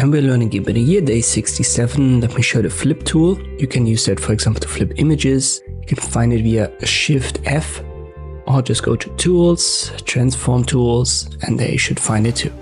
And we're learning Gimp in a year, day 67. Let me show the flip tool. You can use that, for example, to flip images. You can find it via Shift F, or just go to Tools, Transform Tools, and there you should find it too.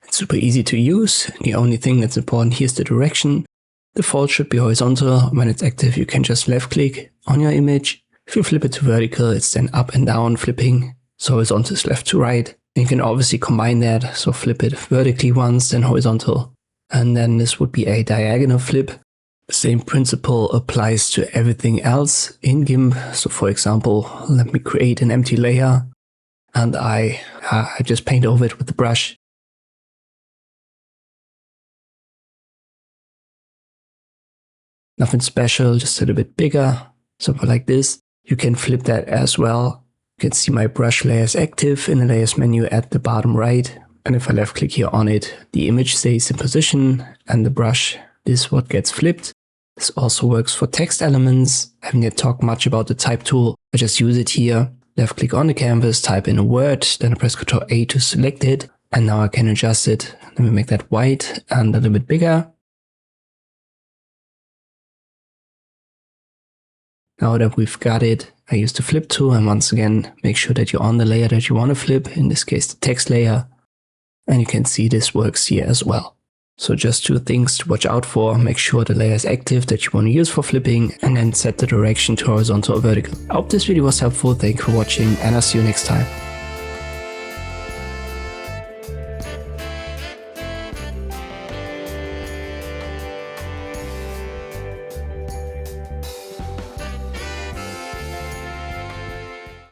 It's super easy to use. The only thing that's important here is the direction. The default should be horizontal. When it's active, you can just left click on your image. If you flip it to vertical, it's then up and down flipping. So horizontal is left to right. And you can obviously combine that. So flip it vertically once, then horizontal. And then this would be a diagonal flip. The same principle applies to everything else in Gimp. So for example, let me create an empty layer and I just paint over it with the brush. Nothing special, just a little bit bigger, something like this. You can flip that as well. You can see my brush layer is active in the layers menu at the bottom right. And if I left click here on it, the image stays in position and the brush is what gets flipped. This also works for text elements. I haven't yet talked much about the type tool. I just use it here. Left click on the canvas, type in a word, then I press Ctrl A to select it. And now I can adjust it. Let me make that white and a little bit bigger. Now that we've got it, I use the flip tool and once again, make sure that you're on the layer that you want to flip, in this case the text layer. And you can see this works here as well. So just two things to watch out for. Make sure the layer is active that you want to use for flipping and then set the direction to horizontal or vertical. I hope this video was helpful. Thank you for watching and I'll see you next time.